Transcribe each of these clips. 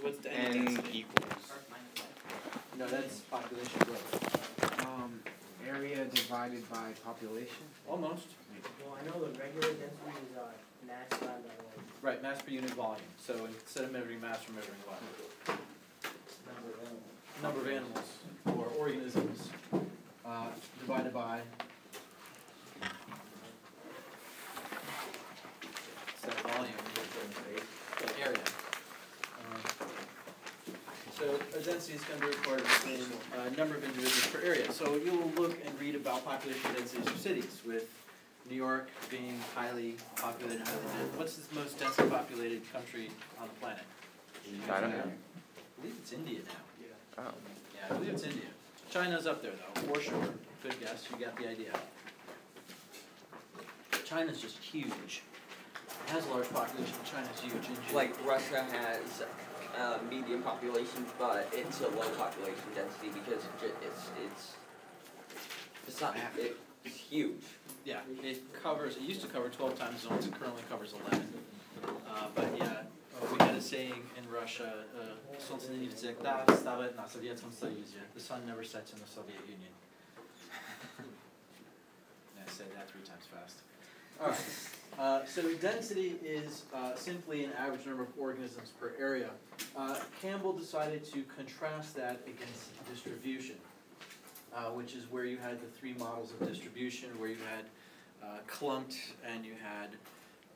What's the N density? equals. No, that's population growth. Area divided by population? Almost. Well, I know the regular density is mass divided by volume. Right, mass per unit volume. So instead of measuring mass, we're measuring volume. Number of animals or organisms divided by that volume, the area. So a density is going to be recorded in a number of individuals per area. So you will look and read about population densities of cities, with New York being highly populated. What's the most densely populated country on the planet? China? I believe it's India now. Oh. Yeah, I believe it's India. China's up there though, for sure. Good guess, you got the idea. China's just huge. It has a large population, China's huge. Like Russia has medium population, but it's a low population density because it's not it's huge. Yeah, it used to cover 12 time zones, it currently covers 11. But yeah, we had a saying in Russia, Солнце не всегда вставает на Советском Союзе. The sun never sets in the Soviet Union. I said that 3 times fast. Alright, so density is simply an average number of organisms per area. Campbell decided to contrast that against distribution, which is where you had the 3 models of distribution, where you had clumped and you had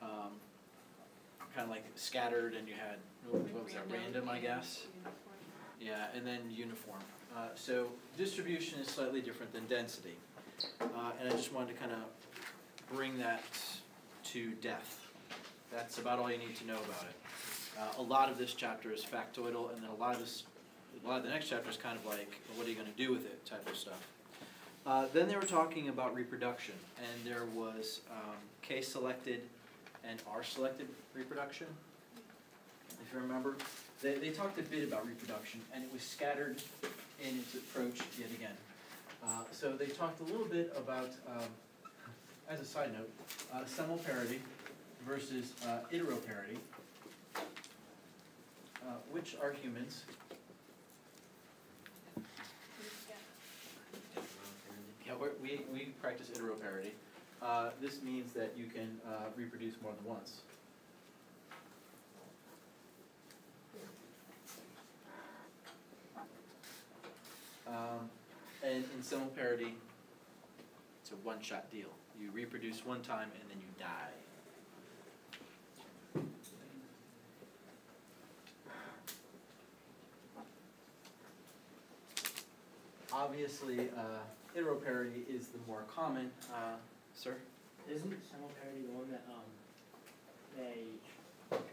kind of like scattered and you had, what was that, random, I guess? Yeah, and then uniform. So distribution is slightly different than density. And I just wanted to kind of bring that to death. That's about all you need to know about it. A lot of this chapter is factoidal, and then a lot of the next chapter is kind of like, what are you going to do with it type of stuff. Then they were talking about reproduction, and there was case-selected and R-selected reproduction, if you remember. They talked a bit about reproduction, and it was scattered in its approach yet again. So they talked a little bit about, as a side note, semelparity versus iteroparity, which are humans. Yeah, we practice iteroparity. This means that you can reproduce more than once. And in semelparity, it's a one-shot deal. You reproduce one time and then you die. Obviously, iteroparity is the more common. Sir? Isn't semelparity the one that they like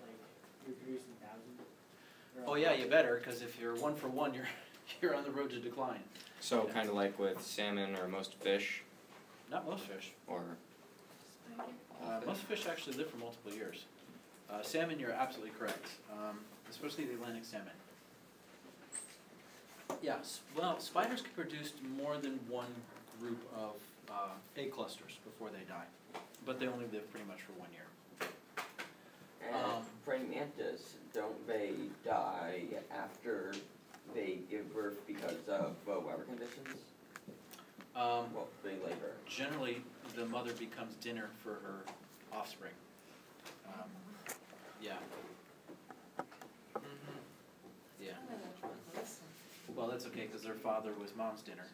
reproduce in thousands? Oh yeah, you better, because if you're 1 for 1, you're on the road to decline. So kind of like with salmon or most fish? Not most fish. Or most fish actually live for multiple years. Salmon, you're absolutely correct, especially the Atlantic salmon. Yes, well, spiders can produce more than one group of egg clusters before they die, but they only live pretty much for 1 year. And praying mantis, don't they die after they give birth because of weather conditions? Well, they labor. Generally, the mother becomes dinner for her offspring. Yeah. Yeah. Well, that's okay, because their father was mom's dinner.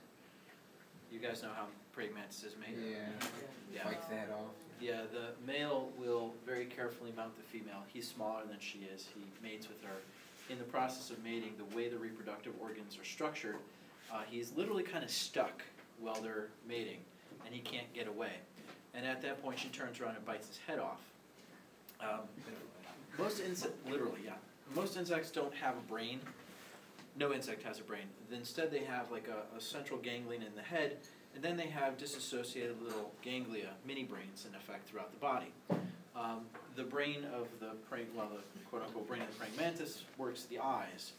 You guys know how praying mantises mate? Yeah. Fight that off. Yeah, the male will very carefully mount the female. He's smaller than she is. He mates with her. In the process of mating, the way the reproductive organs are structured, he's literally kind of stuck while they're mating, and he can't get away. And at that point, she turns around and bites his head off. Most insects don't have a brain. No insect has a brain. Instead, they have like a central ganglion in the head, and then they have disassociated little ganglia, mini brains, in effect, throughout the body. The brain of the quote-unquote brain of the praying mantis works the eyes,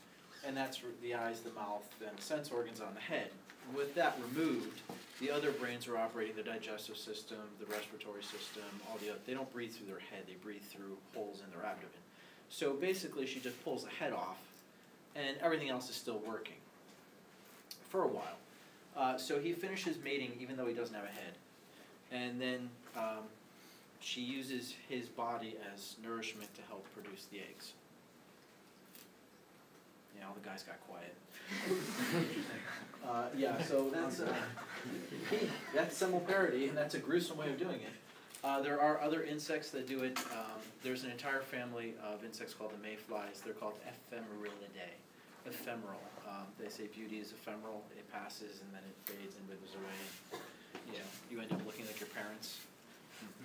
and that's the eyes, the mouth, and the sense organs on the head. With that removed, the other brains are operating the digestive system, the respiratory system, all the other. They don't breathe through their head, they breathe through holes in their abdomen. So basically, she just pulls the head off, and everything else is still working for a while. So he finishes mating even though he doesn't have a head. And then she uses his body as nourishment to help produce the eggs. Yeah, all the guys got quiet. Yeah, so that's similarity, and that's a gruesome way of doing it. There are other insects that do it. There's an entire family of insects called the mayflies. They're called Ephemerilidae. Ephemeral. They say beauty is ephemeral. It passes and then it fades and withers away. You end up looking like your parents.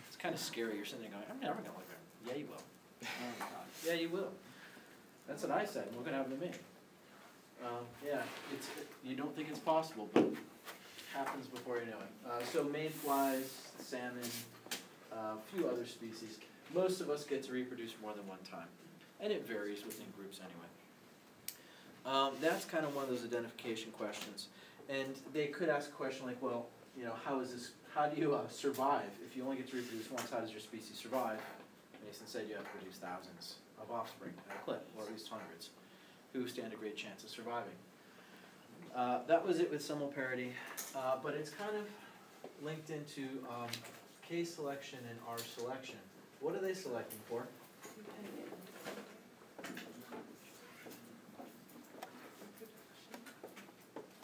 It's kind of scary. You're sitting there going, I'm never going to look like them. Yeah, you will. Oh my God. Yeah, you will. That's what I said. Look what happened to me. Yeah, you don't think it's possible, but it happens before you know it. So mayflies, salmon, a few other species. Most of us get to reproduce more than one time, and it varies within groups anyway. That's kind of one of those identification questions, and they could ask a question like, well, how do you survive? If you only get to reproduce once, how does your species survive? Mason said you have to produce thousands of offspring at a clip, or at least hundreds, who stand a great chance of surviving. That was it with similarity, but it's kind of linked into K selection and R selection. What are they selecting for?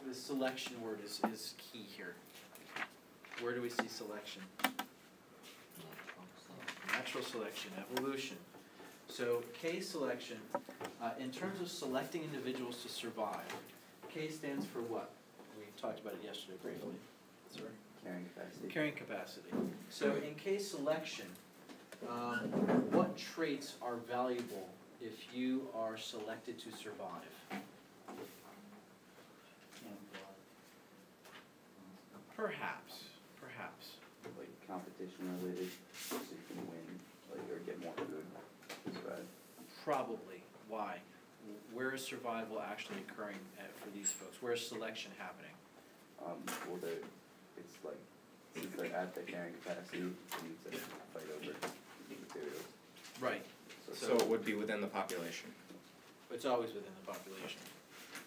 The selection word is key here. Where do we see selection? Natural selection, evolution. So K selection, in terms of selecting individuals to survive, K stands for what? We talked about it yesterday briefly. Sorry? Carrying capacity. Carrying capacity. So in K selection, what traits are valuable if you are selected to survive? Perhaps. Like competition related, so you can win, like, or get more food to survive. Probably. Why? Where is survival actually occurring for these folks? Where is selection happening? Well, it's like, since they're at the carrying capacity, they need to fight over the materials. Right. So it would be within the population. It's always within the population.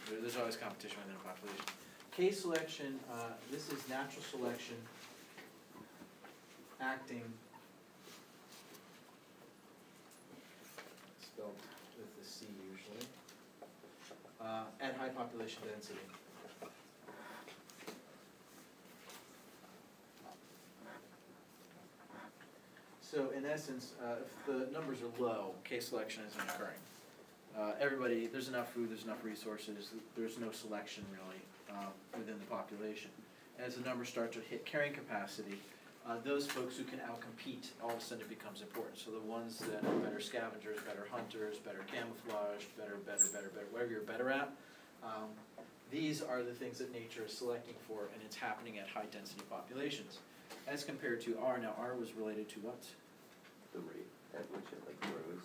There's always competition within the population. K selection, this is natural selection acting, spelled with the C usually, at high population density. So in essence, if the numbers are low, K selection isn't occurring. There's enough food, there's enough resources, there's no selection really within the population. As the numbers start to hit carrying capacity, those folks who can outcompete, all of a sudden it becomes important. So the ones that are better scavengers, better hunters, better camouflage, better, whatever you're better at, these are the things that nature is selecting for, and it's happening at high density populations. As compared to R, now R was related to what? The rate at which it like grows.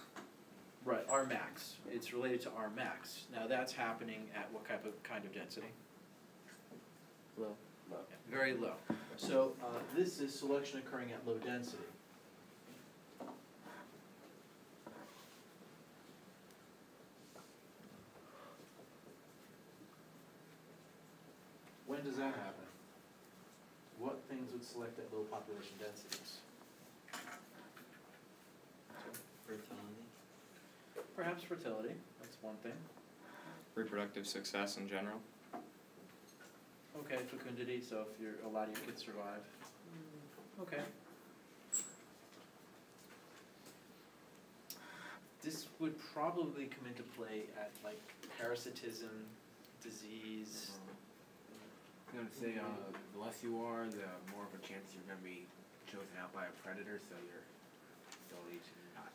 Right, R max. It's related to R max. Now that's happening at what kind of density? Low. Low. Yeah, very low. So this is selection occurring at low density. When does that happen? What things would select at low population densities? Fertility. Perhaps fertility, that's one thing. Reproductive success in general. Okay, fecundity, so if a lot of your kids survive. Okay. This would probably come into play at like parasitism, disease. I'm gonna say, the less you are, the more of a chance you're gonna be chosen out by a predator, so your ability to not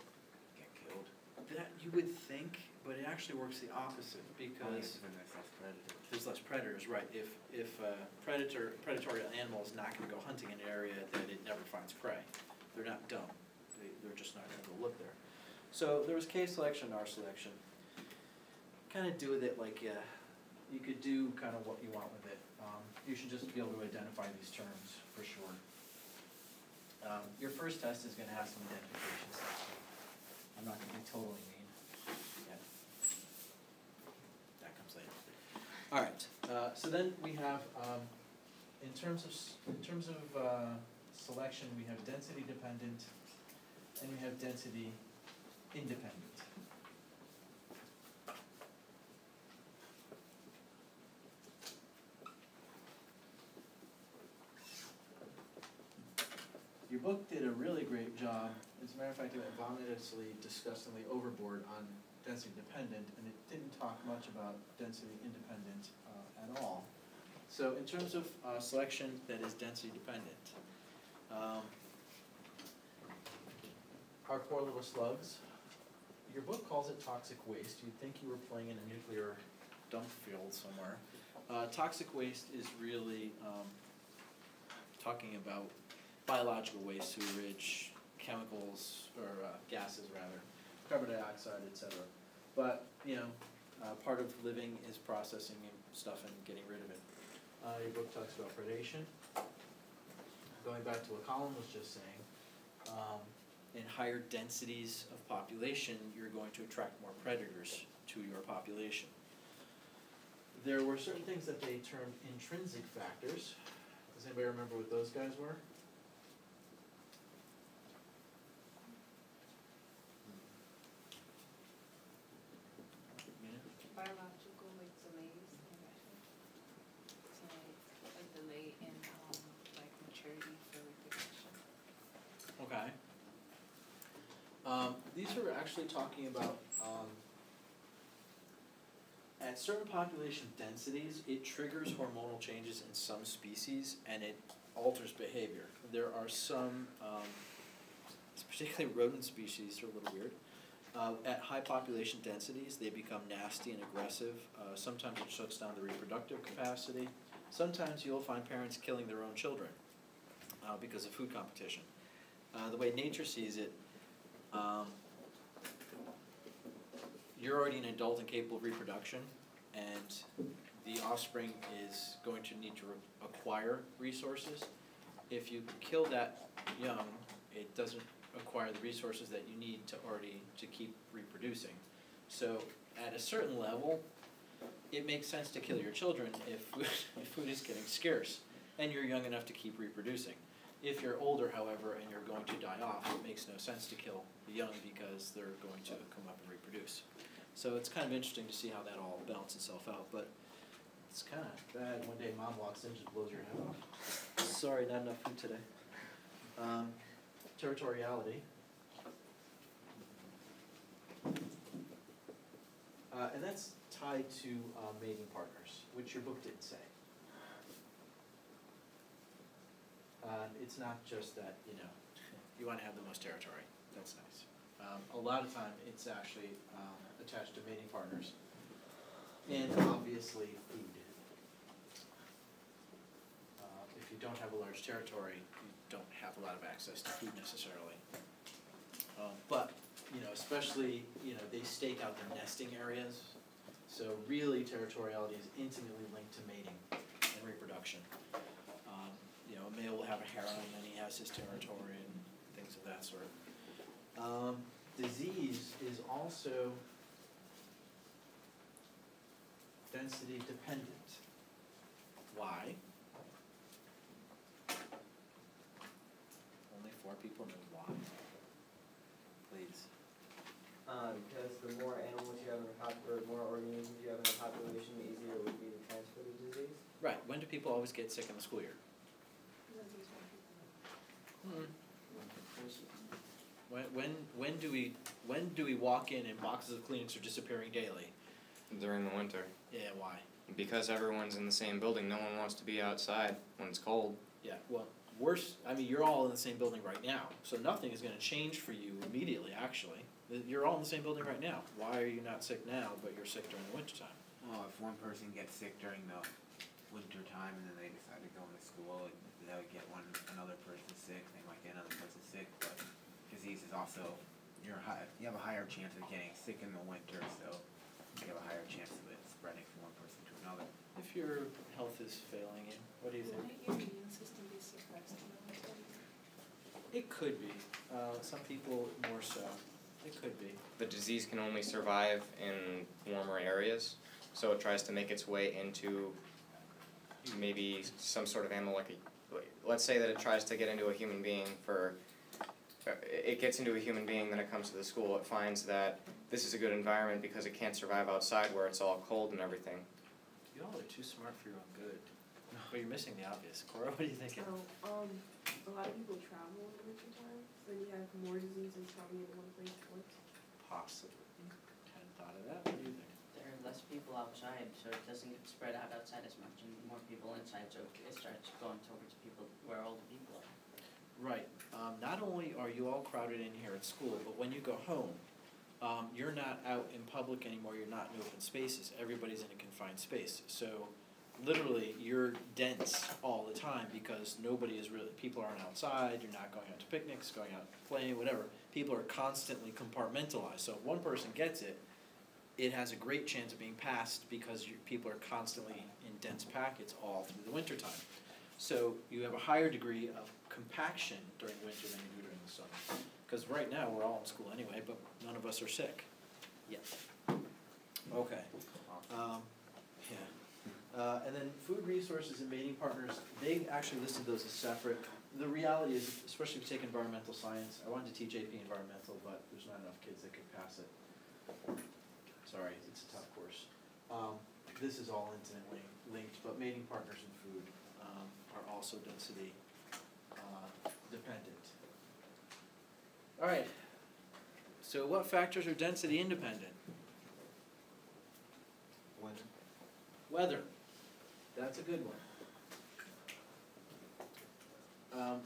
get killed. That you would think, but it actually works the opposite because When there's less predators. there's less predators, right? If a predatory animal is not gonna go hunting in an area that it never finds prey, they're not dumb. They're just not gonna go look there. So there was K selection, R selection. Kind of do with it like you could do kind of what you want with it. You should just be able to identify these terms for sure. Your first test is gonna have some identification stuff. I'm not gonna be totally mean. Yeah. Alright, so then we have, in terms of selection, we have density dependent and we have density independent. Your book did a really great job. As a matter of fact, it went vomitously, disgustingly overboard on density dependent, and it didn't talk much about density independent at all. So in terms of selection that is density dependent, our poor little slugs, your book calls it toxic waste. You'd think you were playing in a nuclear dump field somewhere. Toxic waste is really talking about biological waste, sewage, chemicals, or gases rather, carbon dioxide, etc. But, you know, part of living is processing stuff and getting rid of it. Your book talks about predation. Going back to what Colin was just saying, in higher densities of population, you're going to attract more predators to your population. There were certain things that they termed intrinsic factors. Does anybody remember what those guys were? Biological, like delays, so like delay in like maturity for reproduction. Okay. These are actually talking about at certain population densities, it triggers hormonal changes in some species and it alters behavior. There are some, particularly rodent species, are a little weird. At high population densities, they become nasty and aggressive. Sometimes it shuts down the reproductive capacity. Sometimes you'll find parents killing their own children because of food competition. The way nature sees it, you're already an adult and capable of reproduction, and the offspring is going to need to acquire resources. If you kill that young, it doesn't acquire the resources that you need to keep reproducing. So at a certain level, it makes sense to kill your children if food is getting scarce and you're young enough to keep reproducing. If you're older, however, and you're going to die off, it makes no sense to kill the young because they're going to come up and reproduce. So it's kind of interesting to see how that all balances itself out, but it's kind of bad. One day mom walks in and just blows your head off. Sorry, not enough food today. Territoriality. And that's tied to mating partners, which your book didn't say. It's not just that, you know, you want to have the most territory. That's nice. A lot of time it's actually attached to mating partners. And obviously food. If you don't have a large territory, you don't have a lot of access to food necessarily. But, you know, especially, you know, they stake out their nesting areas. So really territoriality is intimately linked to mating and reproduction. You know, a male will have a harem and he has his territory and things of that sort. Disease is also density dependent. Why? Only 4 people know why. Please. Because the more animals you have in a more organisms you have in a population, the easier it would be to transfer the disease. Right. When do people always get sick in the school year? When do we walk in and boxes of Kleenex are disappearing daily? During the winter. Yeah, why? Because everyone's in the same building, no one wants to be outside when it's cold. Yeah, well, worse, I mean, you're all in the same building right now, so nothing is gonna change for you immediately, actually. You're all in the same building right now. Why are you not sick now, but you're sick during the wintertime? Well, if one person gets sick during the winter time and then they decide to go into school, they would get another person sick, they might get another person sick, but disease is also, you have a higher chance of getting sick in the winter, so you have a higher chance of it spreading from one person to another. If your health is failing you, what do you think? Might your immune system be suppressed in the winter? It could be. Some people more so. It could be. The disease can only survive in warmer areas, so it tries to make its way into maybe some sort of animal, let's say that it tries to get into a human being it gets into a human being, then it comes to the school, it finds that this is a good environment because it can't survive outside where it's all cold and everything. You all are too smart for your own good. But you're missing the obvious. Cora, what are you thinking? A lot of people travel in the winter time, so then you have more diseases probably in one place at once. Possibly. Hadn't thought of that. What do you think? There are less people outside, so it doesn't get spread out outside as much, and more people inside, so it starts going towards people where all the people are. Right. Not only are you all crowded in here at school, but when you go home, you're not out in public anymore, you're not in open spaces, everybody's in a confined space. So literally, you're dense all the time because people aren't outside, you're not going out to picnics, going out playing, whatever. People are constantly compartmentalized. So if one person gets it, it has a great chance of being passed because people are constantly in dense packets all through the wintertime. So you have a higher degree of compaction during winter than you do during the summer. Because right now, we're all in school anyway, but none of us are sick yet. Okay. And then food resources and mating partners, they actually listed those as separate. The reality is, especially if you take environmental science, I wanted to teach AP environmental, but there's not enough kids that could pass it. Sorry, it's a tough course. This is all intimately linked, but mating partners and food are also density dependent. All right, so what factors are density independent? Weather, that's a good one.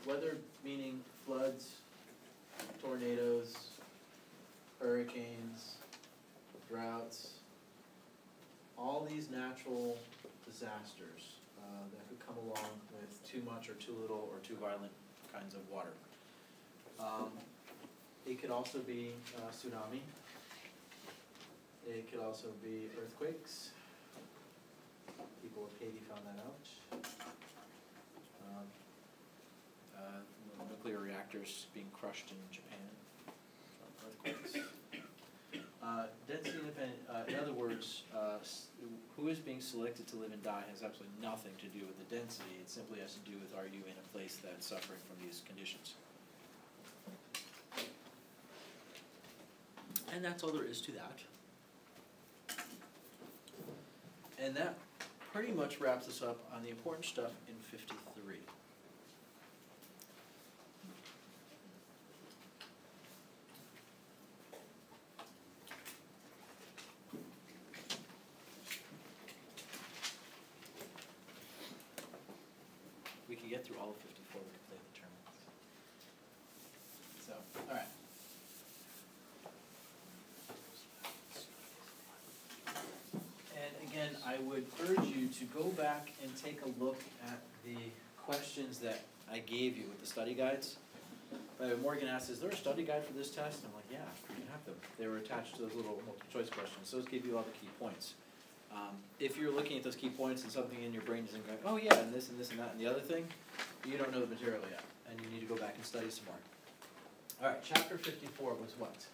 Weather meaning floods, tornadoes, hurricanes, droughts, all these natural disasters that could come along with too much or too little or too violent kinds of water. It could also be tsunami. It could also be earthquakes. People of Haiti found that out. Nuclear reactors being crushed in Japan from earthquakes. Density independent, in other words, who is being selected to live and die has absolutely nothing to do with the density. It simply has to do with, are you in a place that's suffering from these conditions? And that's all there is to that. And that pretty much wraps us up on the important stuff in 53. We can get through all of 54, we can play the tournaments. So, all right. And again, I would urge you to go back and take a look at the questions that I gave you with the study guides. Morgan asked, is there a study guide for this test? I'm like, yeah, you have them. They were attached to those little multiple choice questions. Those give you all the key points. If you're looking at those key points and something in your brain isn't going, oh yeah, and this and this and that and the other thing, you don't know the material yet, and you need to go back and study some more. All right, chapter 54 was what?